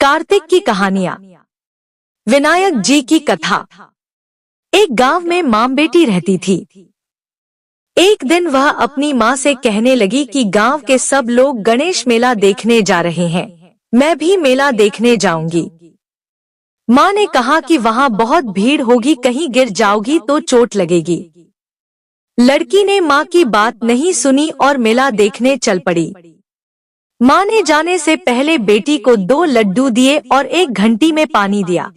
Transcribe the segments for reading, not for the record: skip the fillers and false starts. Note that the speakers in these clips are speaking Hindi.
कार्तिक की कहानियां। विनायक जी की कथा। एक गांव में मां बेटी रहती थी। एक दिन वह अपनी मां से कहने लगी कि गांव के सब लोग गणेश मेला देखने जा रहे हैं, मैं भी मेला देखने जाऊंगी। मां ने कहा कि वहां बहुत भीड़ होगी, कहीं गिर जाओगी तो चोट लगेगी। लड़की ने मां की बात नहीं सुनी और मेला देखने चल पड़ी। मां ने जाने से पहले बेटी को 2 लड्डू दिए और 1 घंटी में पानी दिया।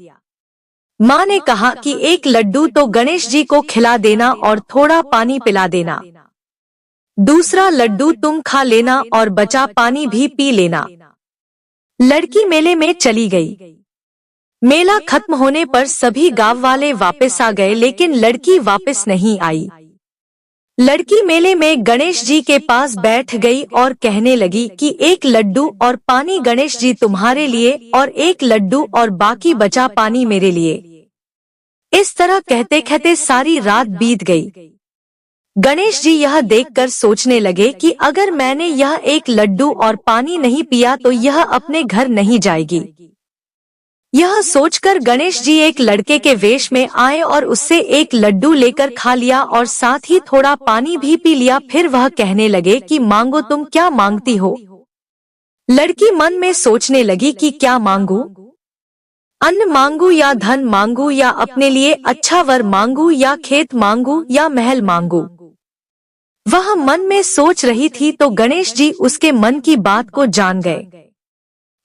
मां ने कहा कि 1 लड्डू तो गणेश जी को खिला देना और थोड़ा पानी पिला देना। दूसरा लड्डू तुम खा लेना और बचा पानी भी पी लेना। लड़की मेले में चली गई। मेला खत्म होने पर सभी गांव वाले वापस आ गए, लेकिन लड़की वापस नहीं आई। लड़की मेले में गणेश जी के पास बैठ गई और कहने लगी कि 1 लड्डू और पानी गणेश जी तुम्हारे लिए और 1 लड्डू और बाकी बचा पानी मेरे लिए। इस तरह कहते कहते सारी रात बीत गई। गणेश जी यह देखकर सोचने लगे कि अगर मैंने यह 1 लड्डू और पानी नहीं पिया तो यह अपने घर नहीं जाएगी। यह सोचकर गणेश जी एक लड़के के वेश में आए और उससे 1 लड्डू लेकर खा लिया और साथ ही थोड़ा पानी भी पी लिया। फिर वह कहने लगे कि मांगो, तुम क्या मांगती हो? लड़की मन में सोचने लगी कि क्या मांगू, अन्न मांगू या धन मांगू या अपने लिए अच्छा वर मांगू या खेत मांगू या महल मांगू। वह मन में सोच रही थी तो गणेश जी उसके मन की बात को जान गए।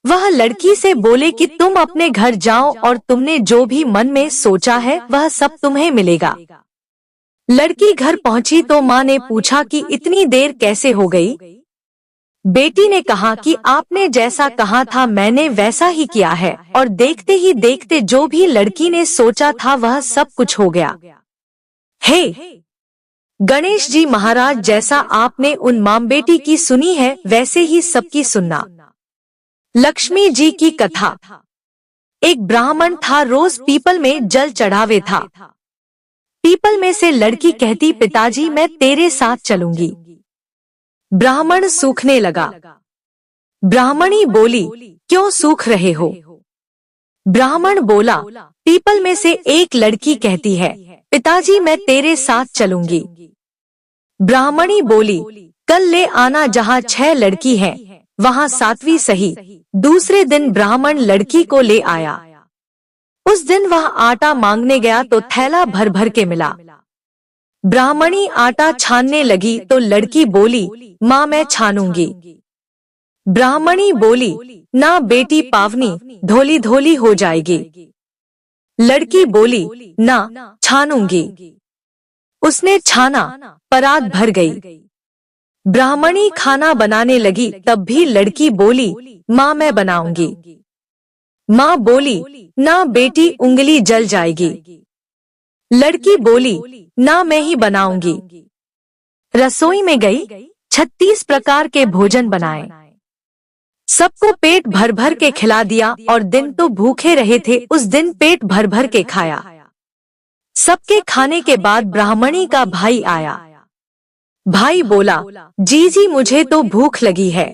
वह लड़की से बोले कि तुम अपने घर जाओ और तुमने जो भी मन में सोचा है वह सब तुम्हें मिलेगा। लड़की घर पहुंची तो मां ने पूछा कि इतनी देर कैसे हो गई? बेटी ने कहा कि आपने जैसा कहा था मैंने वैसा ही किया है और देखते ही देखते जो भी लड़की ने सोचा था वह सब कुछ हो गया। हे गणेश जी महाराज, जैसा आपने उन मां बेटी की सुनी है वैसे ही सबकी सुनना। लक्ष्मी जी की कथा। एक ब्राह्मण था, रोज पीपल में जल चढ़ावे था। पीपल में से लड़की कहती, पिताजी मैं तेरे साथ चलूंगी। ब्राह्मण सूखने लगा। ब्राह्मणी बोली, क्यों सूख रहे हो? ब्राह्मण बोला, पीपल में से एक लड़की कहती है, पिताजी मैं तेरे साथ चलूंगी। ब्राह्मणी बोली, कल ले आना जहाँ 6 लड़की हैं, वहाँ 7वीं सही। दूसरे दिन ब्राह्मण लड़की को ले आया। उस दिन वह आटा मांगने गया तो थैला भर भर के मिला। ब्राह्मणी आटा छानने लगी तो लड़की बोली, माँ मैं छानूंगी। ब्राह्मणी बोली, ना बेटी पावनी धोली धोली हो जाएगी। लड़की बोली, ना छानूंगी। उसने छाना, परात भर गई। ब्राह्मणी खाना बनाने लगी, तब भी लड़की बोली, माँ मैं बनाऊंगी। माँ बोली, ना बेटी उंगली जल जाएगी। लड़की बोली, ना मैं ही बनाऊंगी। रसोई में गई, 36 प्रकार के भोजन बनाए। सबको पेट भर भर के खिला दिया और दिन तो भूखे रहे थे, उस दिन पेट भर भर के खाया। सबके खाने के बाद ब्राह्मणी का भाई आया। भाई बोला, जी मुझे तो भूख लगी है,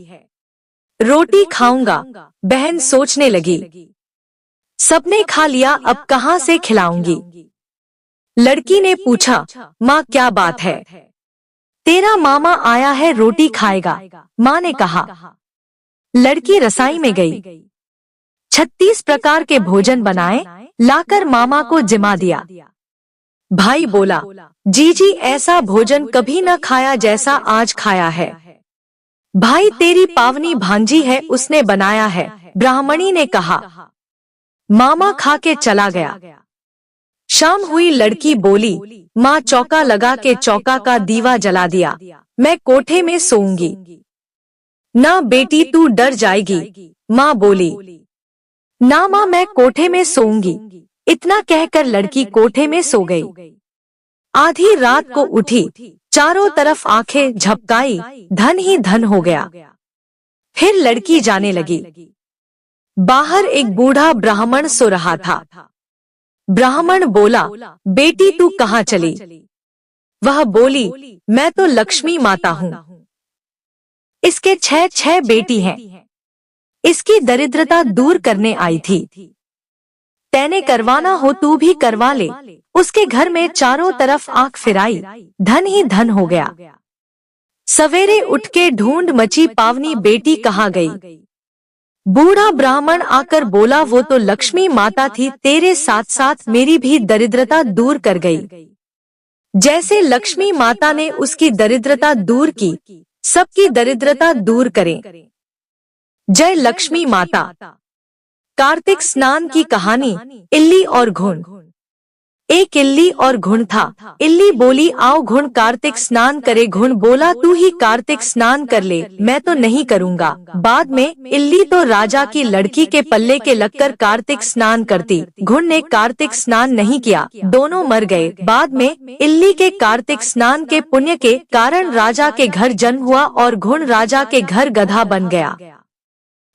रोटी खाऊंगा। बहन सोचने लगी, सबने खा लिया, अब कहाँ से खिलाऊंगी? लड़की ने पूछा, माँ क्या बात है? तेरा मामा आया है, रोटी खाएगा। माँ ने कहा। लड़की रसाई में गई, 36 प्रकार के भोजन बनाए, लाकर मामा को जिमा दिया। भाई बोला, जी ऐसा भोजन कभी न खाया जैसा आज खाया है। भाई तेरी पावनी भांजी है, उसने बनाया है। ब्राह्मणी ने कहा। मामा खा के चला गया। शाम हुई, लड़की बोली, माँ चौका लगा के चौका का दीवा जला दिया, मैं कोठे में सोऊंगी। ना बेटी तू डर जाएगी। माँ बोली, ना माँ मैं कोठे में सोऊंगी। इतना कहकर लड़की कोठे में सो गई। आधी रात को उठी, चारों तरफ आंखें झपकाई, धन ही धन हो गया। फिर लड़की जाने लगी। बाहर एक बूढ़ा ब्राह्मण सो रहा था। ब्राह्मण बोला, बेटी तू कहाँ चली? वह बोली, मैं तो लक्ष्मी माता हूँ। इसके 6 बेटी हैं। इसकी दरिद्रता दूर करने आई थी। तैने करवाना हो तू भी करवा ले। उसके घर में चारों तरफ आंख फिराई, धन ही धन हो गया। सवेरे उठ के ढूंढ मची पावनी बेटी कहाँ गई। बूढ़ा ब्राह्मण आकर बोला वो तो लक्ष्मी माता थी, तेरे साथ साथ मेरी भी दरिद्रता दूर कर गई। जैसे लक्ष्मी माता ने उसकी दरिद्रता दूर की, सबकी दरिद्रता दूर करें। जय लक्ष्मी माता। कार्तिक स्नान की कहानी। इल्ली और घुन। एक इल्ली और घुन था। इल्ली बोली आओ घुन कार्तिक स्नान करे। घुन बोला तू ही कार्तिक स्नान कर ले, मैं तो नहीं करूँगा। बाद में इल्ली तो राजा की लड़की के पल्ले के लगकर कार्तिक स्नान करती। घुन ने कार्तिक स्नान नहीं किया, दोनों मर गए। बाद में इल्ली के कार्तिक स्नान के पुण्य के कारण राजा के घर जन्म हुआ और घुन राजा के घर गधा बन गया।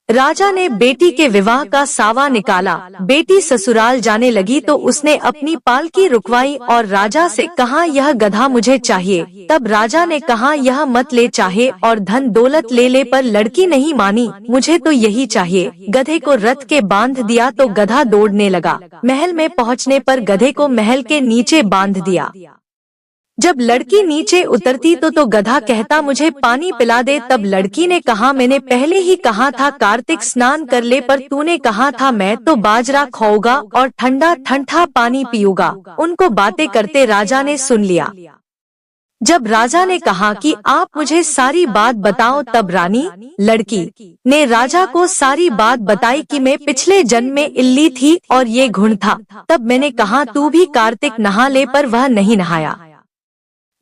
राजा ने बेटी के विवाह का सावा निकाला। बेटी ससुराल जाने लगी तो उसने अपनी पालकी रुकवाई और राजा से कहा यह गधा मुझे चाहिए। तब राजा ने कहा यह मत ले, चाहे और धन दौलत ले ले पर लड़की नहीं मानी, मुझे तो यही चाहिए। गधे को रथ के बांध दिया तो गधा दौड़ने लगा। महल में पहुँचने पर गधे को महल के नीचे बांध दिया। जब लड़की नीचे उतरती तो गधा कहता मुझे पानी पिला दे। तब लड़की ने कहा मैंने पहले ही कहा था कार्तिक स्नान कर ले, पर तूने कहा था मैं तो बाजरा खाऊंगा और ठंडा ठंडा पानी पीऊंगा। उनको बातें करते राजा ने सुन लिया। जब राजा ने कहा कि आप मुझे सारी बात बताओ, तब रानी लड़की ने राजा को सारी बात बताई कि मैं पिछले जन्म में इल्ली थी और ये घुन था। तब मैंने कहा तू भी कार्तिक नहा ले, पर वह नहीं नहाया।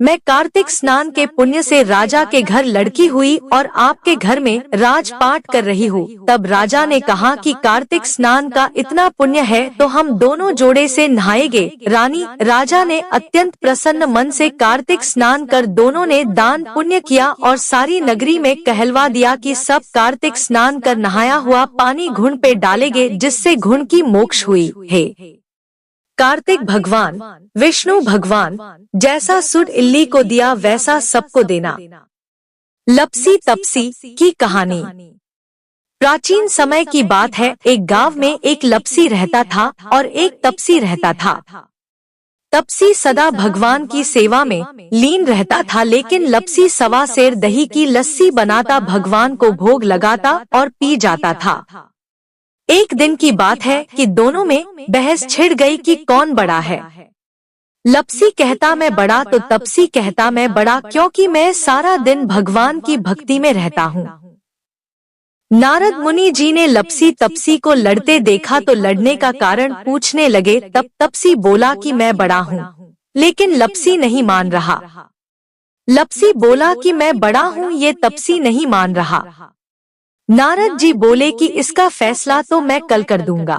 मैं कार्तिक स्नान के पुण्य से राजा के घर लड़की हुई और आपके घर में राजपाट कर रही हूँ। तब राजा ने कहा कि कार्तिक स्नान का इतना पुण्य है तो हम दोनों जोड़े से नहाएंगे। राजा ने अत्यंत प्रसन्न मन से कार्तिक स्नान कर दोनों ने दान पुण्य किया और सारी नगरी में कहलवा दिया कि सब कार्तिक स्नान कर नहाया हुआ पानी घुन पे डालेंगे, जिससे घुन की मोक्ष हुई है। कार्तिक भगवान विष्णु भगवान जैसा सुड इल्ली को दिया वैसा सबको देना। लपसी तपसी की कहानी। प्राचीन समय की बात है। एक गांव में एक लपसी रहता था और एक तपसी रहता था। तपसी सदा भगवान की सेवा में लीन रहता था, लेकिन लपसी सवा सेर दही की लस्सी बनाता, भगवान को भोग लगाता और पी जाता था। एक दिन की बात है कि दोनों में बहस छिड़ गई कि कौन बड़ा है। लपसी कहता मैं बड़ा, तो तपसी कहता मैं बड़ा क्योंकि मैं सारा दिन भगवान की भक्ति में रहता हूँ। नारद मुनि जी ने लपसी तपसी को लड़ते देखा तो लड़ने का कारण पूछने लगे। तब तपसी बोला कि मैं बड़ा हूँ, लेकिन लपसी नहीं मान रहा। लपसी बोला कि मैं बड़ा हूँ, ये तपसी नहीं मान रहा। नारद जी बोले कि इसका फैसला तो मैं कल कर दूंगा।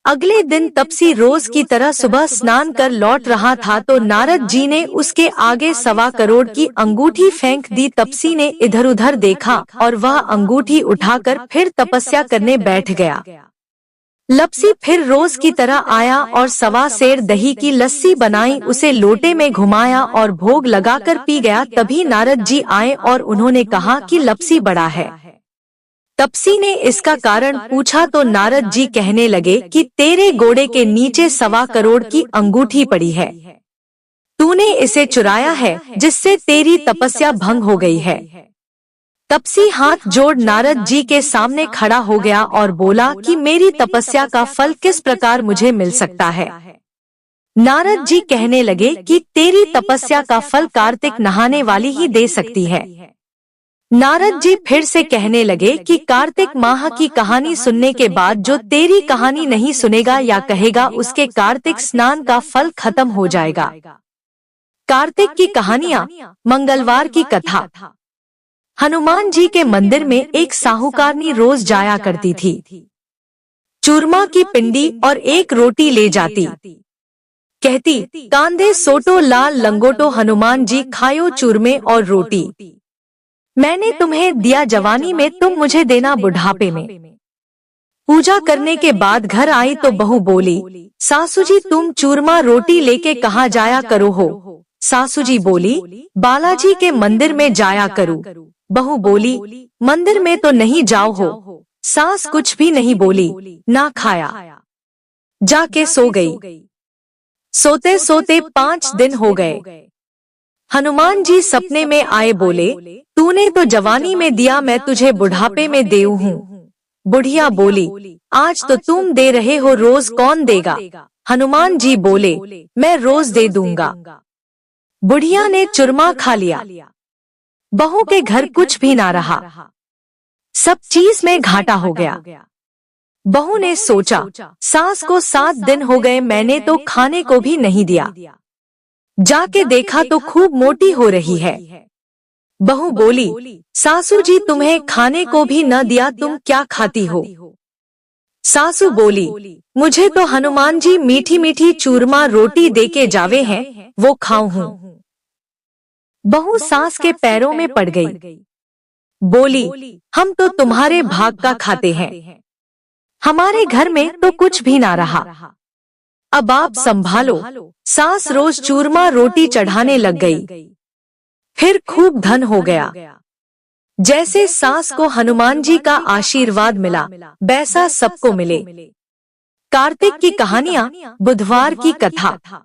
अगले दिन तपसी रोज की तरह सुबह स्नान कर लौट रहा था तो नारद जी ने उसके आगे 1.25 करोड़ की अंगूठी फेंक दी। तपसी ने इधर उधर देखा और वह अंगूठी उठाकर फिर तपस्या करने बैठ गया। लपसी फिर रोज की तरह आया और 1.25 सेर दही की लस्सी बनाई, उसे लोटे में घुमाया और भोग लगाकर पी गया। तभी नारद जी आए और उन्होंने कहा कि लपसी बड़ा है। तपसी ने इसका कारण पूछा तो नारद जी कहने लगे कि तेरे घोड़े के नीचे 1.25 करोड़ की अंगूठी पड़ी है, तूने इसे चुराया है, जिससे तेरी तपस्या भंग हो गई है। तपसी हाथ जोड़ नारद जी के सामने खड़ा हो गया और बोला कि मेरी तपस्या का फल किस प्रकार मुझे मिल सकता है। नारद जी कहने लगे कि तेरी तपस्या का फल कार्तिक नहाने वाली ही दे सकती है। नारद जी फिर से कहने लगे कि कार्तिक माह की कहानी सुनने के बाद जो तेरी कहानी नहीं सुनेगा या कहेगा उसके कार्तिक स्नान का फल खत्म हो जाएगा। कार्तिक की कहानियाँ। मंगलवार की कथा। हनुमान जी के मंदिर में एक साहूकारनी रोज जाया करती थी। चूरमा की पिंडी और एक रोटी ले जाती। कहती कांधे सोटो लाल लंगोटो, हनुमान जी खायो चूरमे और रोटी। मैंने तुम्हें दिया जवानी में, तुम मुझे देना बुढ़ापे में। पूजा करने के बाद घर आई तो बहू बोली सासू जी तुम चूरमा रोटी लेके कहाँ जाया करो हो। सासू जी बोली बालाजी के मंदिर में जाया करूँ। बहू बोली मंदिर में तो नहीं जाओ हो। सास कुछ भी नहीं बोली, ना खाया, जाके सो गई। सोते सोते 5 दिन हो गए। हनुमान जी सपने में आए, बोले, तूने तो जवानी में दिया, मैं तुझे बुढ़ापे में देऊ हूँ। बुढ़िया बोली, आज तो तुम दे रहे हो, रोज कौन देगा? हनुमान जी बोले, मैं रोज दे दूंगा। बुढ़िया ने चूरमा खा लिया। बहू के घर कुछ भी ना रहा, सब चीज में घाटा हो गया। बहू ने सोचा, सास को 7 दिन हो गए, मैंने तो खाने को भी नहीं दिया। जाके देखा तो खूब मोटी हो रही है। बहू बोली, सासू जी तुम्हें खाने को भी न दिया, तुम क्या खाती हो? सासू बोली, मुझे तो हनुमान जी मीठी मीठी चूरमा रोटी देके जावे हैं, वो खाऊं हूँ। बहू सास के पैरों में पड़ गई। बोली, हम तो तुम्हारे भाग का खाते हैं, हमारे घर में तो कुछ भी ना रहा, अब आप संभालो। सास रोज चूरमा रोटी चढ़ाने लग गई। फिर खूब धन हो गया। जैसे सास को हनुमान जी का आशीर्वाद मिला, वैसा सबको मिले। कार्तिक की कहानियाँ, बुधवार की कथा।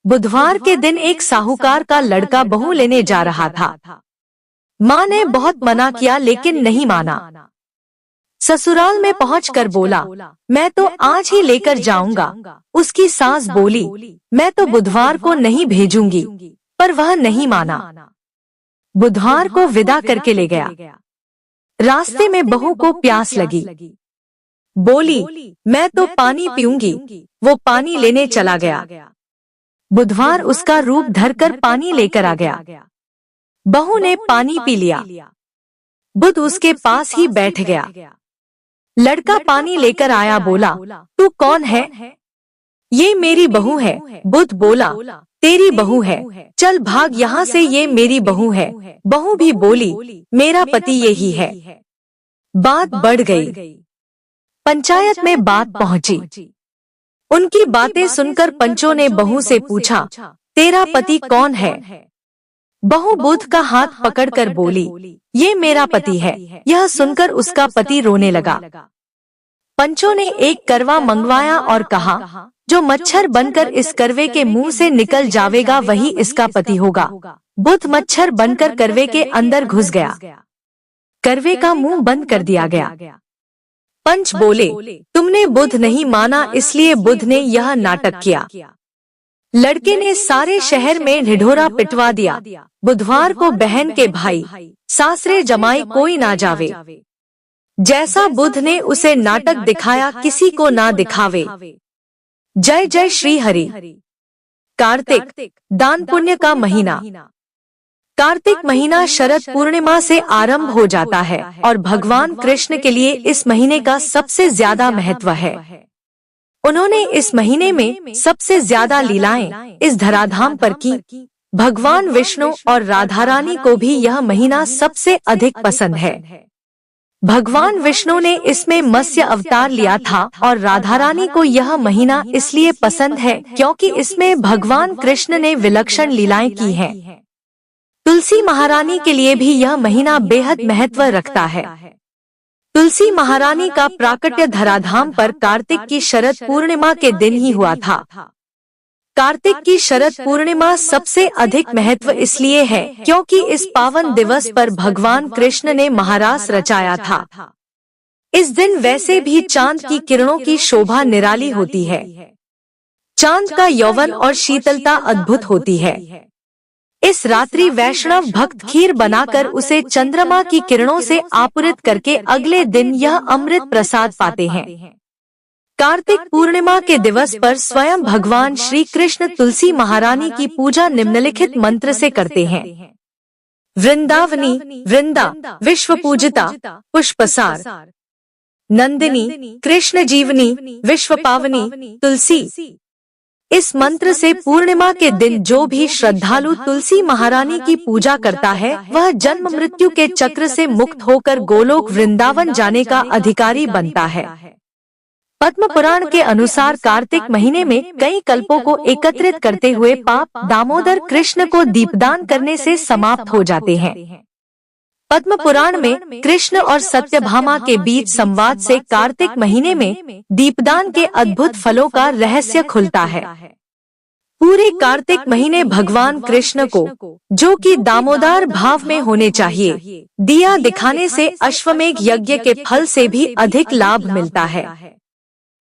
बुधवार के दिन एक साहूकार का लड़का बहू लेने जा रहा था। माँ ने बहुत मना किया लेकिन नहीं माना। ससुराल में पहुंचकर बोला, मैं तो आज ही लेकर जाऊंगा। उसकी सास बोली, मैं तो बुधवार को नहीं भेजूंगी, पर वह नहीं माना। बुधवार को विदा करके ले गया। रास्ते में बहू को प्यास लगी। बोली, मैं तो पानी पीऊंगी। वो पानी लेने चला गया। बुधवार उसका रूप धरकर पानी लेकर आ गया। बहू ने पानी पी लिया। बुध उसके पास ही बैठ गया। लड़का पानी लेकर आया, बोला, तू कौन है? ये मेरी बहू है। बुध बोला, तेरी बहू है, चल भाग यहाँ से, ये मेरी बहू है। बहू भी बोली, मेरा पति यही है। बात बढ़ गई। पंचायत में बात पहुंची। उनकी बातें सुनकर पंचों ने बहू से पूछा, तेरा पति कौन है? बहू बुध का हाथ पकड़कर बोली, ये मेरा पति है। यह सुनकर उसका पति रोने लगा। पंचों ने एक करवा मंगवाया और कहा, जो मच्छर बनकर इस करवे के मुंह से निकल जावेगा वही इसका पति होगा। बुध मच्छर बनकर करवे के अंदर घुस गया। करवे का मुंह बंद कर दिया गया। पंच बोले, तुमने बुध नहीं माना, इसलिए बुध ने यह नाटक किया। लड़के ने सारे शहर में ढिढोरा पिटवा दिया। बुधवार को बहन के भाई, सासरे जमाई कोई ना जावे। जैसा बुध ने उसे नाटक दिखाया, किसी को ना दिखावे। जय जय श्री हरि। कार्तिक, दान पुण्य का महीना। कार्तिक महीना शरद पूर्णिमा से आरंभ हो जाता है और भगवान कृष्ण के लिए इस महीने का सबसे ज्यादा महत्व है। उन्होंने इस महीने में सबसे ज्यादा लीलाएं इस धराधाम पर की। भगवान विष्णु और राधा रानी को भी यह महीना सबसे अधिक पसंद है। भगवान विष्णु ने इसमें मत्स्य अवतार लिया था और राधा रानी को यह महीना इसलिए पसंद है क्योंकि इसमें भगवान कृष्ण ने विलक्षण लीलाएं की हैं। तुलसी महारानी के लिए भी यह महीना बेहद महत्व रखता है। तुलसी महारानी का प्राकट्य धराधाम पर कार्तिक की शरद पूर्णिमा के दिन ही हुआ था। कार्तिक की शरद पूर्णिमा सबसे अधिक महत्व इसलिए है क्योंकि इस पावन दिवस पर भगवान कृष्ण ने महारास रचाया था। इस दिन वैसे भी चांद की किरणों की शोभा निराली होती है। चांद का यौवन और शीतलता अद्भुत होती है। इस रात्रि वैष्णव भक्त खीर बनाकर उसे चंद्रमा की किरणों से आपूरित करके अगले दिन यह अमृत प्रसाद पाते हैं। कार्तिक पूर्णिमा के दिवस पर स्वयं भगवान श्री कृष्ण तुलसी महारानी की पूजा निम्नलिखित मंत्र से करते हैं। वृंदावनी, वृंदा, विश्व पूजिता, पुष्पसार, नंदिनी, कृष्ण जीवनी, विश्व पावनी, तुलसी। इस मंत्र से पूर्णिमा के दिन जो भी श्रद्धालु तुलसी महारानी की पूजा करता है वह जन्म मृत्यु के चक्र से मुक्त होकर गोलोक वृंदावन जाने का अधिकारी बनता है। पद्म पुराण के अनुसार कार्तिक महीने में कई कल्पों को एकत्रित करते हुए पाप दामोदर कृष्ण को दीपदान करने से समाप्त हो जाते हैं। पद्म पुराण में कृष्ण और सत्यभामा के बीच संवाद से कार्तिक महीने में दीपदान के अद्भुत फलों का रहस्य खुलता है। पूरे कार्तिक महीने भगवान कृष्ण को, जो कि दामोदर भाव में होने चाहिए, दिया दिखाने से अश्वमेध यज्ञ के फल से भी अधिक लाभ मिलता है।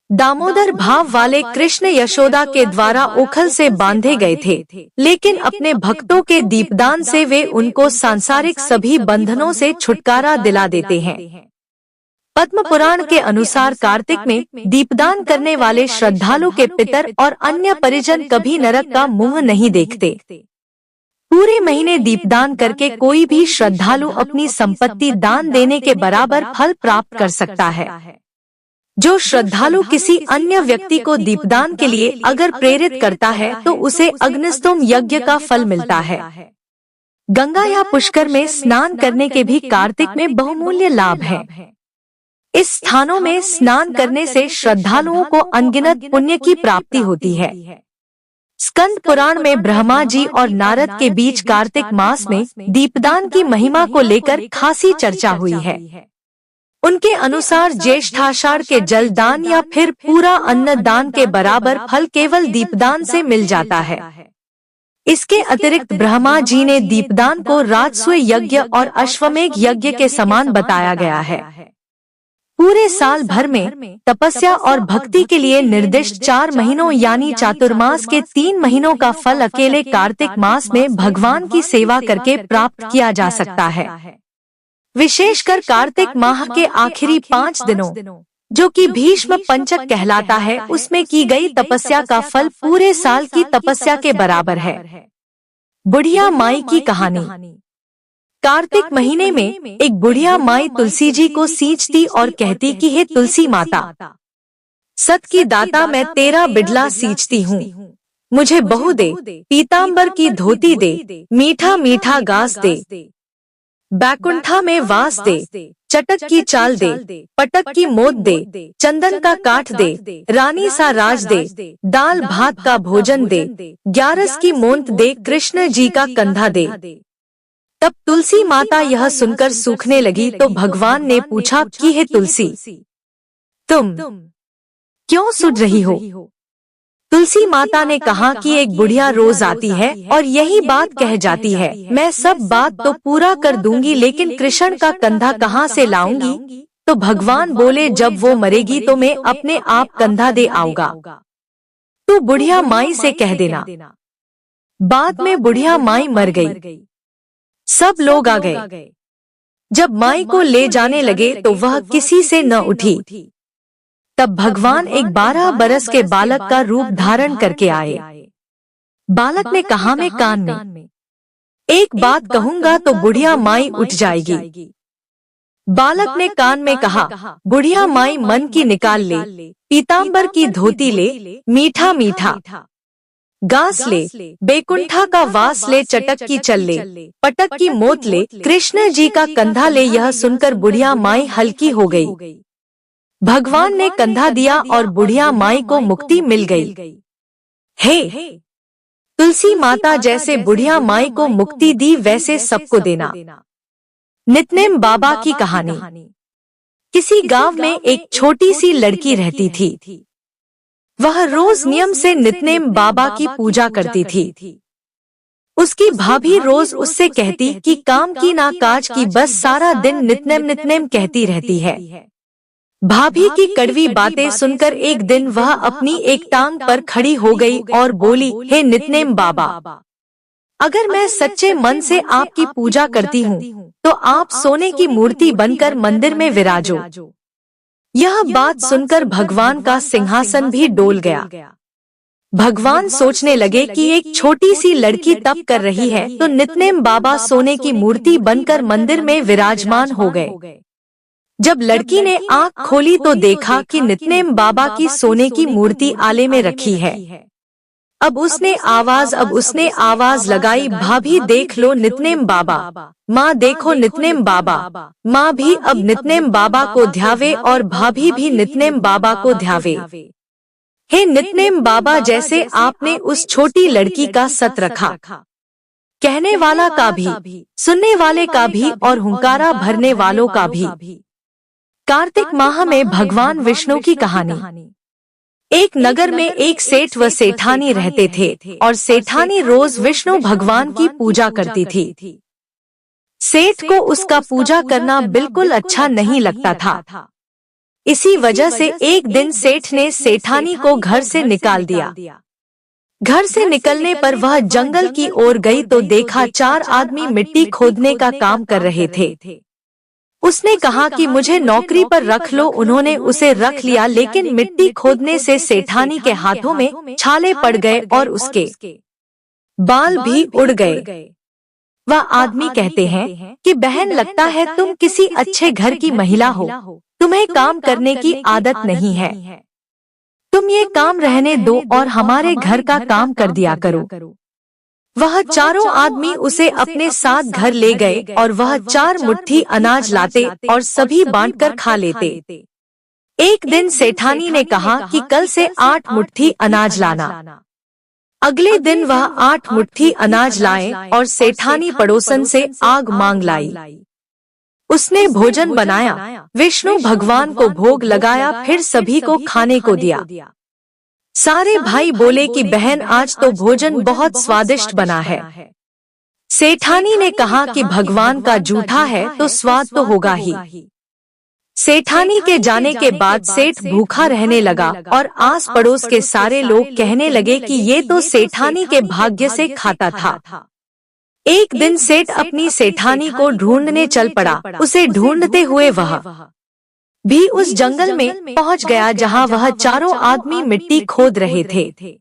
दामोदर भाव वाले कृष्ण यशोदा के द्वारा उखल से बांधे गए थे, लेकिन अपने भक्तों के दीपदान से वे उनको सांसारिक सभी बंधनों से छुटकारा दिला देते हैं। पद्म पुराण के अनुसार कार्तिक में दीपदान करने वाले श्रद्धालु के पितर और अन्य परिजन कभी नरक का मुंह नहीं देखते। पूरे महीने दीपदान करके कोई भी श्रद्धालु अपनी संपत्ति दान देने के बराबर फल प्राप्त कर सकता है। जो श्रद्धालु किसी अन्य व्यक्ति को दीपदान के लिए अगर प्रेरित करता है तो उसे अग्निस्तोम यज्ञ का फल मिलता है। गंगा या पुष्कर में स्नान करने के भी कार्तिक में बहुमूल्य लाभ है। इस स्थानों में स्नान करने से श्रद्धालुओं को अनगिनत पुण्य की प्राप्ति होती है। स्कंद पुराण में ब्रह्मा जी और नारद के बीच कार्तिक मास में दीपदान की महिमा को लेकर खासी चर्चा हुई है। उनके अनुसार ज्येष्ठाषाढ़ के जल दान या फिर पूरा अन्न दान के बराबर फल केवल दीपदान से मिल जाता है। इसके अतिरिक्त ब्रह्मा जी ने दीपदान को राजसूय यज्ञ और अश्वमेध यज्ञ के समान बताया गया है। पूरे साल भर में तपस्या और भक्ति के लिए निर्दिष्ट 4 महीनों यानी चातुर्मास के 3 महीनों का फल अकेले कार्तिक मास में भगवान की सेवा करके प्राप्त किया जा सकता है। विशेषकर कार्तिक माह के आखिरी 5 दिनों, जो कि भीष्म पंचक कहलाता है, उसमें की गई तपस्या का फल पूरे साल की तपस्या के बराबर है। बुढ़िया माई की कहानी। कार्तिक महीने में एक बुढ़िया माई तुलसी जी को सींचती और कहती कि हे तुलसी माता, सत की दाता, मैं तेरा बिडला सींचती हूँ, मुझे बहू दे, पीताम्बर की धोती दे, मीठा मीठा गास दे, बैकुंठा में वास दे, चटक की चाल दे, पटक की मोद दे, चंदन का काठ दे, रानी सा राज दे, दाल भात का भोजन दे, 11 की मोंत दे, कृष्ण जी का कंधा दे। तब तुलसी माता यह सुनकर सूखने लगी तो भगवान ने पूछा कि हे तुलसी, तुम क्यों सूख रही हो? तुलसी माता ने कहा कि एक बुढ़िया रोज आती है और यही बात कह जाती है, मैं सब बात तो पूरा कर दूंगी, लेकिन कृष्ण का कंधा कहाँ से लाऊंगी? तो भगवान बोले, जब वो मरेगी तो मैं अपने आप कंधा दे आऊंगा, तू बुढ़िया माई से कह देना। बाद में बुढ़िया माई मर गई। सब लोग आ गए। जब माई को ले जाने लगे तो वह किसी से न उठी। तब भगवान एक 12 बरस के बालक का रूप धारण करके आए। बालक ने कहा, मैं कान में एक बात कहूंगा तो बुढ़िया माई उठ जाएगी। बालक ने कान में कहा, बुढ़िया माई मन की निकाल ले, पीताम्बर की धोती ले, मीठा मीठा गास ले, बैकुंठा का वास ले, चटक की चल ले, पटक की मोत ले, कृष्ण जी का कंधा ले। यह सुनकर बुढ़िया माई हल्की हो गई। भगवान ने कंधा दिया और बुढ़िया माई को मुक्ति मिल गई। हे तुलसी माता, जैसे बुढ़िया माई को मुक्ति दी वैसे सबको देना। नितनेम बाबा की कहानी। किसी गांव में एक छोटी सी लड़की रहती थी। वह रोज नियम से नितनेम बाबा की पूजा करती थी। उसकी भाभी रोज उससे कहती कि काम की ना काज की, बस सारा दिन नितनेम नितनेम कहती रहती है। भाभी की कड़वी बातें सुनकर एक दिन वह अपनी एक टांग पर खड़ी हो गई और बोली, हे नितनेम बाबा, अगर मैं सच्चे मन से आपकी पूजा करती हूँ तो आप सोने की मूर्ति बनकर मंदिर में विराजो। यह बात सुनकर भगवान का सिंहासन भी डोल गया। भगवान सोचने लगे कि एक छोटी सी लड़की तप कर रही है तो नितनेम बाबा सोने की मूर्ति बनकर मंदिर में विराजमान हो गए। जब लड़की ने आंख खोली तो देखा कि नितनेम बाबा की सोने की मूर्ति आले में रखी है। अब उसने आवाज लगाई, भाभी देख लो नितनेम बाबा, माँ देखो नितनेम बाबा। माँ भी अब नितनेम बाबा को ध्यावे और भाभी भी नितनेम बाबा को ध्यावे। हे नितनेम बाबा, जैसे आपने उस छोटी लड़की का सत रखा, कहने वाला का भी, सुनने वाले का भी और हुंकारा भरने वालों का भी। कार्तिक माह में भगवान विष्णु की कहानी। एक नगर में एक सेठ व सेठानी रहते थे और सेठानी रोज विष्णु भगवान की पूजा करती थी। सेठ को उसका पूजा करना बिल्कुल अच्छा नहीं लगता था। इसी वजह से एक दिन सेठ ने सेठानी को घर से निकाल दिया। घर से निकलने पर वह जंगल की ओर गई तो देखा 4 आदमी मिट्टी खोदने का काम कर रहे थे। उसने कहा कि मुझे नौकरी पर रख लो। उन्होंने उसे रख लिया, लेकिन मिट्टी खोदने से सेठानी के हाथों में छाले पड़ गए और उसके बाल भी उड़ गए। वह आदमी कहते हैं कि बहन, लगता है तुम किसी अच्छे घर की महिला हो, तुम्हें काम करने की आदत नहीं है। तुम ये काम रहने दो और हमारे घर का काम कर दिया करो। वह चारों आदमी उसे अपने साथ घर ले गए और वह 4 मुट्ठी अनाज लाते और सभी बांटकर खा लेते। एक दिन सेठानी ने कहा कि कल से 8 मुट्ठी अनाज लाना। अगले दिन वह 8 मुट्ठी अनाज लाए और सेठानी पड़ोसन से आग मांग लाई। उसने भोजन बनाया, विष्णु भगवान को भोग लगाया, फिर सभी को खाने को दिया। सारे भाई बोले कि बहन, आज तो भोजन बहुत स्वादिष्ट बना है। सेठानी ने कहा कि भगवान का जूठा है तो स्वाद तो होगा ही। सेठानी के जाने के बाद सेठ भूखा रहने लगा और आस पड़ोस के सारे लोग कहने लगे कि ये तो सेठानी के भाग्य से खाता था। एक दिन सेठ अपनी सेठानी को ढूंढने चल पड़ा। उसे ढूंढते हुए वह भी उस जंगल में पहुंच गया जहां वह 4 आदमी मिट्टी खोद रहे थे।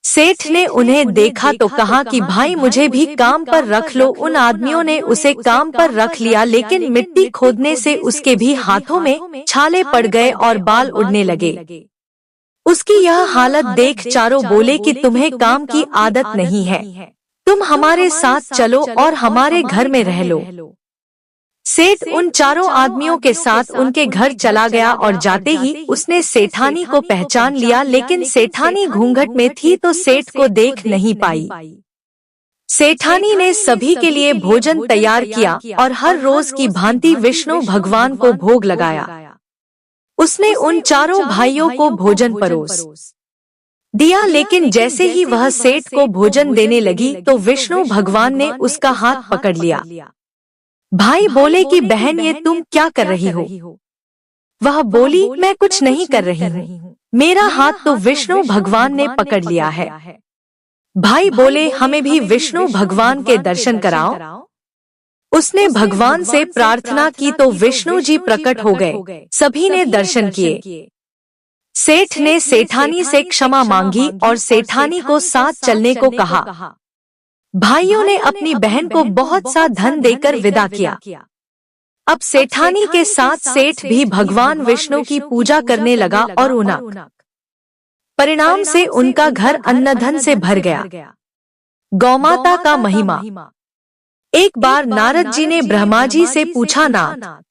सेठ ने उन्हें देखा तो कहा कि भाई, मुझे भी काम पर रख लो। उन आदमियों ने उसे काम पर रख लिया, लेकिन मिट्टी खोदने से उसके भी हाथों में छाले पड़ गए और बाल उड़ने लगे। उसकी यह हालत देख चारों बोले कि तुम्हें काम की आदत नहीं है, तुम हमारे साथ चलो और हमारे घर में रह लो। सेठ उन 4 आदमियों के साथ उनके घर चला गया और जाते ही उसने सेठानी को पहचान लिया, लेकिन सेठानी घूंघट में थी तो सेठ को देख नहीं पाई। सेठानी ने सभी के लिए भोजन तैयार किया और हर रोज की भांति विष्णु भगवान को भोग लगाया। उसने उन 4 भाइयों को भोजन परोस दिया, लेकिन जैसे ही वह सेठ को भोजन देने लगी तो विष्णु भगवान ने उसका हाथ पकड़ लिया। भाई बोले कि बहन, ये तुम क्या कर रही हो? वह बोली, मैं कुछ नहीं कर रही हूँ, मेरा हाथ तो विष्णु भगवान ने पकड़ लिया है। भाई बोले, हमें भी विष्णु भगवान के दर्शन कराओ। उसने भगवान से प्रार्थना की तो विष्णु जी प्रकट हो गए। सभी ने दर्शन किए। सेठ ने सेठानी से क्षमा मांगी और सेठानी को साथ चलने को कहा। भाइयों ने अपनी बहन को बहुत सा धन देकर विदा किया। अब सेठानी के साथ सेठ भी भगवान विष्णु की पूजा करने लगा और उनक परिणाम से उनका घर अन्न धन से भर गया। गौमाता का महिमा। एक बार नारद जी ने ब्रह्मा जी से पूछा, नाथ,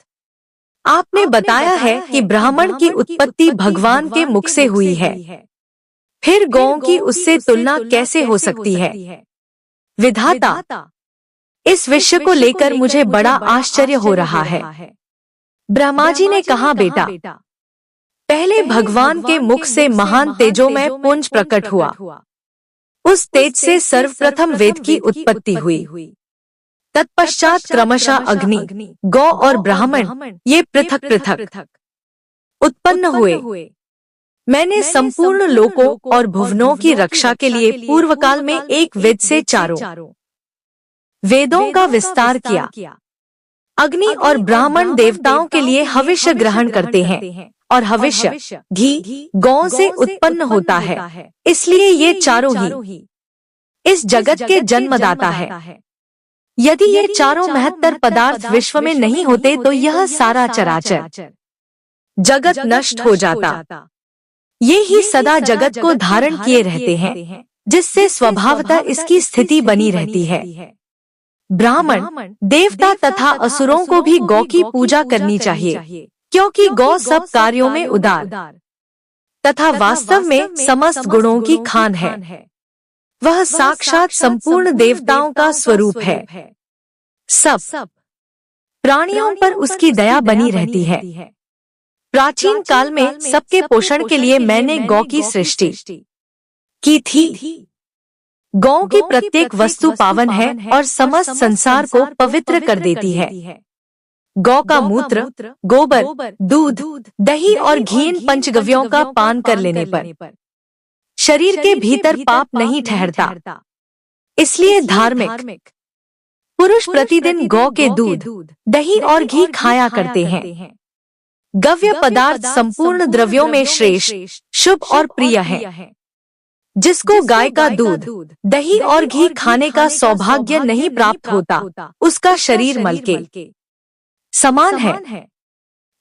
आपने बताया है कि ब्राह्मण की उत्पत्ति भगवान के मुख से हुई है, फिर गौओं की उससे तुलना कैसे हो सकती है? विधाता, इस विषय को लेकर मुझे बड़ा आश्चर्य हो रहा है। ब्रह्मा जी ने कहा, बेटा, पहले भगवान के मुख से महान तेजोमय पुंज प्रकट हुआ। उस तेज से सर्वप्रथम वेद की उत्पत्ति हुई। तत्पश्चात क्रमशः अग्नि, गौ और ब्राह्मण ये पृथक पृथक उत्पन्न हुए। मैंने संपूर्ण लोकों और भुवनों की रक्षा के लिए पूर्व काल में एक वेद से 4 वेदों का विस्तार किया। अग्नि और ब्राह्मण देवताओं के लिए हविष्य ग्रहण करते हैं और हविष्य घी गौ से उत्पन्न होता है, इसलिए ये चारों ही इस जगत के जन्मदाता है। यदि ये चारों महत्तर पदार्थ विश्व में नहीं होते तो यह सारा चराचर जगत नष्ट हो जाता। ये ही सदा जगत को धारण किए रहते हैं, जिससे स्वभावतः इसकी स्थिति बनी रहती है। ब्राह्मण, देवता तथा असुरों को भी गौ की पूजा करनी चाहिए, क्योंकि गौ सब कार्यों में उदार तथा वास्तव में समस्त गुणों की खान है। वह साक्षात संपूर्ण देवताओं का स्वरूप है। सब प्राणियों पर उसकी दया बनी रहती है। प्राचीन काल में सबके पोषण के लिए मैंने गौ की सृष्टि की थी। गौ की प्रत्येक वस्तु पावन है और समस्त संसार को पवित्र कर देती है। गौ का मूत्र, गोबर, दूध, दही और घी इन पंचगव्यों का पान कर लेने पर शरीर के भीतर पाप नहीं ठहरता। इसलिए धार्मिक पुरुष प्रतिदिन गौ के दूध, दही और घी खाया करते हैं। गव्य पदार्थ संपूर्ण द्रव्यों में श्रेष्ठ, शुभ और प्रिय है। जिसको गाय का दूध, दही और घी खाने का सौभाग्य नहीं प्राप्त होता, उसका शरीर मल के समान है।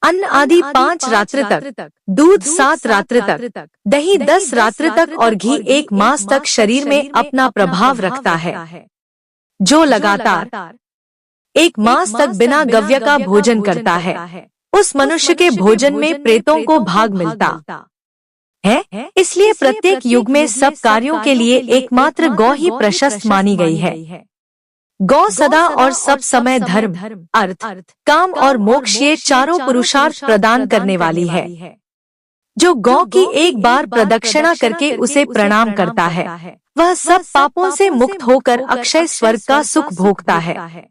अन्न आदि 5 रात्र तक, दूध 7 रात्र तक, दही 10 रात्र तक और घी 1 मास तक शरीर में अपना प्रभाव रखता है। जो लगातार 1 मास तक बिना गव्य का भोजन करता है, उस मनुष्य के भोजन में प्रेतों को भाग मिलता है। इसलिए प्रत्येक युग में सब कार्यों के लिए एकमात्र गौ ही प्रशस्त मानी गई है। गौ सदा और सब समय धर्म, अर्थ, काम और मोक्ष ये चारों पुरुषार्थ प्रदान करने वाली है। जो गौ की एक बार प्रदक्षिणा करके उसे प्रणाम करता है, वह सब पापों से मुक्त होकर अक्षय स्वर्ग का सुख भोगता है।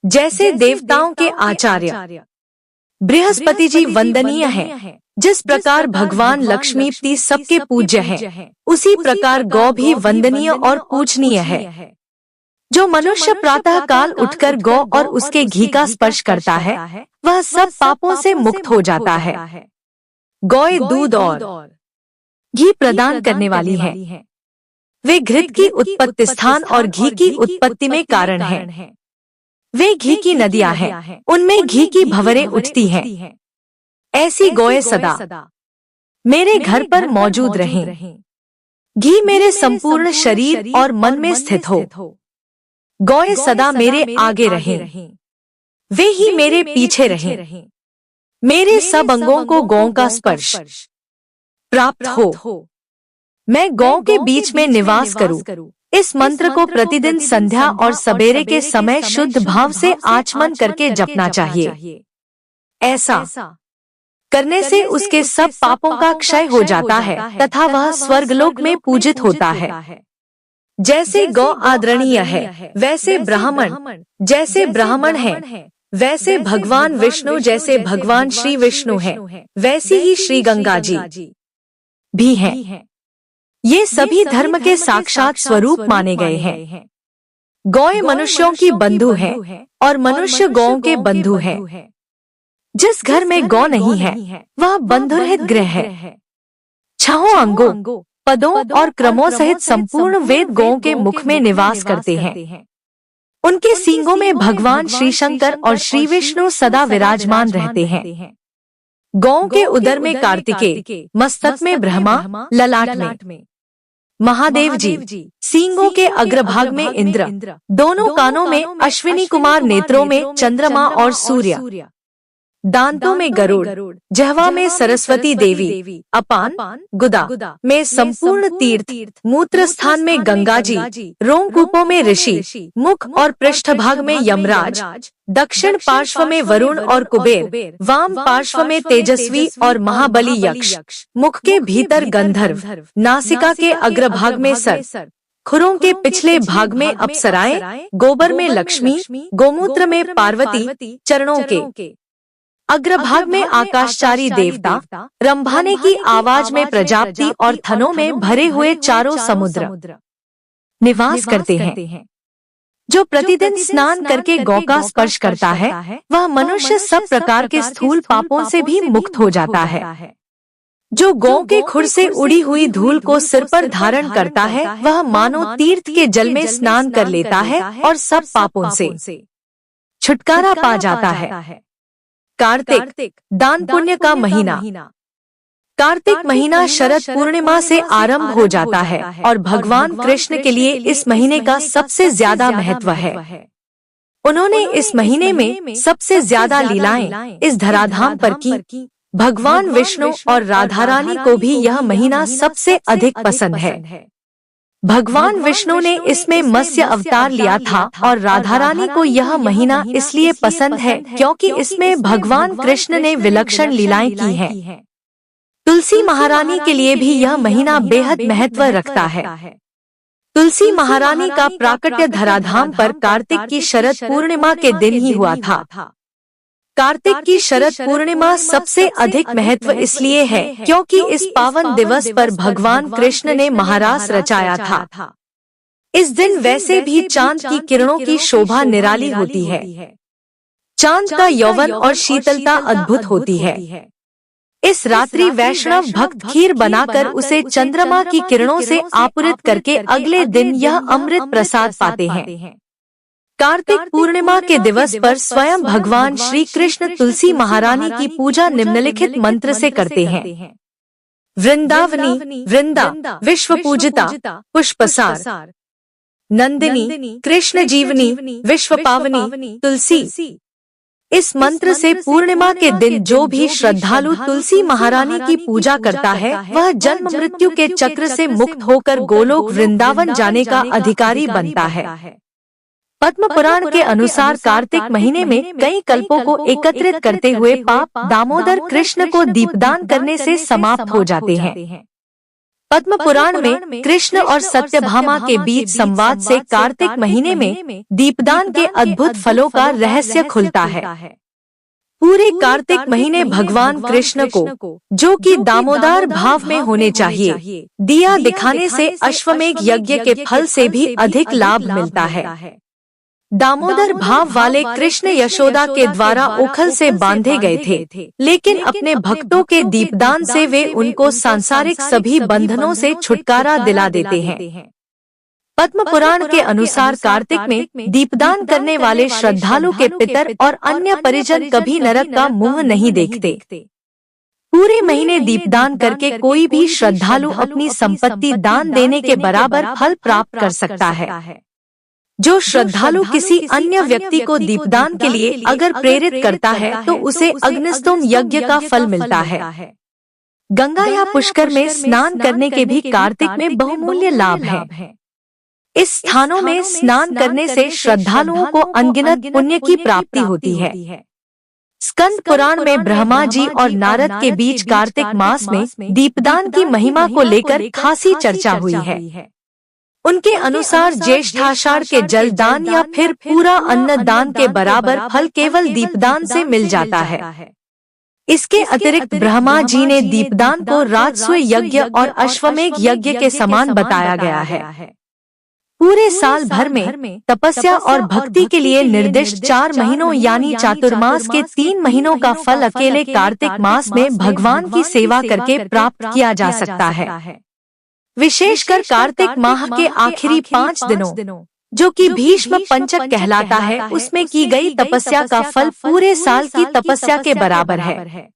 जैसे देवताओं के आचार्य बृहस्पति जी वंदनीय हैं, जिस प्रकार भगवान लक्ष्मीपति सबके पूज्य हैं, उसी प्रकार गौ भी वंदनीय और पूजनीय है। जो मनुष्य प्रातः काल उठकर गौ और उसके घी का स्पर्श करता है, वह सब पापों से मुक्त हो जाता है। गौएं दूध और घी प्रदान करने वाली है। वे घृत की उत्पत्ति स्थान और घी की उत्पत्ति में कारण हैं। वे घी की नदियां हैं, उनमें घी की भंवरें उठती हैं। ऐसी गौएं सदा मेरे घर पर मौजूद रहें। घी मेरे संपूर्ण शरीर और मन में स्थित हो। गौएं सदा मेरे आगे रहें, वे ही मेरे पीछे रहें। मेरे सब अंगों को गौ का स्पर्श प्राप्त हो। मैं गौ के बीच में निवास करूं। इस मंत्र को प्रतिदिन संध्या और सवेरे के समय शुद्ध भाव से आचमन करके जपना चाहिए। ऐसा करने से उसके सब पापों का क्षय हो जाता है तथा वह स्वर्गलोक में पूजित होता है। जैसे गौ आदरणीय है, वैसे ब्राह्मण हैं, वैसे भगवान विष्णु, जैसे भगवान श्री विष्णु हैं, वैसी ही श्री गंगा जी भी हैं। ये सभी धर्म के साक्षात स्वरूप माने गए हैं। गौएं मनुष्यों की बंधु हैं और मनुष्य गौओं के बंधु हैं। जिस घर में गौ नहीं है, वह बंधुरहित गृह है। 6 अंगों, पदों और क्रमों सहित संपूर्ण वेद गौओं के मुख में निवास करते हैं। उनके सींगों में भगवान श्री शंकर और श्री विष्णु सदा विराजमान रहते हैं। गौओं के उदर में कार्तिकेय, मस्तक में ब्रह्मा, ललाट में महादेव जी, सींगों के अग्रभाग में इंद्र, दोनों कानों में अश्विनी कुमार, नेत्रों में चंद्रमा और सूर्य, दांतों में गरुड़, जिह्वा में सरस्वती देवी, अपान गुदा में संपूर्ण तीर्थ, मूत्र स्थान में गंगा जी, रोमकूपों में ऋषि, मुख और पृष्ठभाग में यमराज, दक्षिण पार्श्व में वरुण और कुबेर, वाम पार्श्व में तेजस्वी और महाबली यक्ष, मुख के भीतर गंधर्व, नासिका के अग्रभाग में सर्प, खुरों के पिछले भाग में अप्सराएं, गोबर में लक्ष्मी, गोमूत्र में पार्वती, चरणों के अग्रभाग में आकाशचारी देवता, रंभाने की आवाज में प्रजापति और थनों में भरे हुए चारों समुद्र निवास करते हैं। जो प्रतिदिन स्नान करके गौ का स्पर्श करता है, वह मनुष्य सब प्रकार के स्थूल पापों से भी मुक्त हो जाता है। जो गौ के खुर से उड़ी हुई धूल को सिर पर धारण करता है, वह मानो तीर्थ के जल में स्नान कर लेता है और सब पापों से छुटकारा पा जाता है। कार्तिक, दान पुण्य का महीना। कार्तिक महीना शरद पूर्णिमा से आरंभ हो जाता है और भगवान कृष्ण के लिए इस महीने का सबसे ज्यादा महत्व है। उन्होंने इस महीने में सबसे ज्यादा लीलाएं इस धराधाम पर की। भगवान विष्णु और राधा रानी को भी यह महीना सबसे अधिक पसंद है। भगवान विष्णु ने इसमें मत्स्य अवतार लिया था और राधा रानी को यह महीना इसलिए पसंद है क्योंकि इसमें भगवान कृष्ण ने विलक्षण लीलाएं की हैं। तुलसी महारानी के लिए भी यह महीना बेहद महत्व रखता है। तुलसी महारानी का प्राकट्य धराधाम पर कार्तिक की शरद पूर्णिमा के दिन ही हुआ था। कार्तिक की शरद पूर्णिमा सबसे अधिक महत्व इसलिए है क्योंकि इस पावन दिवस पर भगवान कृष्ण ने महारास रचाया था। इस दिन वैसे भी चांद की किरणों की शोभा निराली होती है। चांद का यौवन और शीतलता अद्भुत होती है। इस रात्रि वैष्णव भक्त खीर बनाकर उसे चंद्रमा की किरणों से आपूरित करके अगले दिन यह अमृत प्रसाद पाते हैं। कार्तिक पूर्णिमा के दिवस पर स्वयं भगवान श्री कृष्ण तुलसी महारानी की पूजा निम्नलिखित मंत्र से करते हैं। वृंदावनी वृंदा विश्व पूजिता पुष्पसार, नंदिनी कृष्ण जीवनी विश्व पावनी तुलसी। इस मंत्र से पूर्णिमा के दिन जो भी श्रद्धालु तुलसी महारानी की पूजा करता है वह जन्म मृत्यु के चक्र से मुक्त होकर गोलोक वृंदावन जाने का अधिकारी बनता है। पद्म पुराण के अनुसार कार्तिक महीने में कई कल्पों को एकत्रित करते हुए पाप दामोदर कृष्ण को दीपदान करने से समाप्त हो जाते हैं। पद्म पुराण में कृष्ण और सत्यभामा के बीच संवाद से कार्तिक महीने में दीपदान के अद्भुत फलों का रहस्य खुलता है। पूरे कार्तिक महीने भगवान कृष्ण को, जो कि दामोदर भाव में होने चाहिए, दिया दिखाने से अश्वमेध यज्ञ के फल से भी अधिक लाभ मिलता है। दामोदर भाव वाले कृष्ण यशोदा के द्वारा उखल से बांधे गए थे, लेकिन अपने भक्तों के दीपदान से वे उनको सांसारिक सभी बंधनों से छुटकारा दिला देते हैं। पद्म पुराण के अनुसार कार्तिक में दीपदान करने वाले श्रद्धालु के पितर और अन्य परिजन कभी नरक का मुंह नहीं देखते। पूरे महीने दीपदान करके कोई भी श्रद्धालु अपनी संपत्ति दान देने के बराबर फल प्राप्त कर सकता है। जो श्रद्धालु किसी अन्य व्यक्ति को दीपदान के लिए अगर प्रेरित करता है तो उसे अग्निस्तोम यज्ञ का फल मिलता है। गंगा या पुष्कर में स्नान करने के भी कार्तिक में बहुमूल्य लाभ हैं। इस स्थानों में स्नान करने से श्रद्धालुओं को अनगिनत पुण्य की प्राप्ति होती है। स्कंद पुराण में ब्रह्मा जी और नारद के बीच कार्तिक मास में दीपदान की महिमा को लेकर खासी चर्चा हुई है। उनके अनुसार ज्येष्ठाषाढ़ के जलदान या फिर पूरा अन्नदान के बराबर फल केवल दीपदान से मिल जाता है। इसके अतिरिक्त ब्रह्मा जी ने दीपदान को राजसूय यज्ञ और अश्वमेध यज्ञ के समान बताया गया है। पूरे साल भर में तपस्या और भक्ति के लिए निर्दिष्ट 4 महीनों यानी चातुर्मास के 3 महीनों का फल अकेले कार्तिक मास में भगवान की सेवा करके प्राप्त किया जा सकता है। विशेषकर कार्तिक माह के आखिरी 5 दिनों, जो कि भीष्म पंचक कहलाता है, उसमें की गई तपस्या का फल पूरे साल की तपस्या के बराबर है।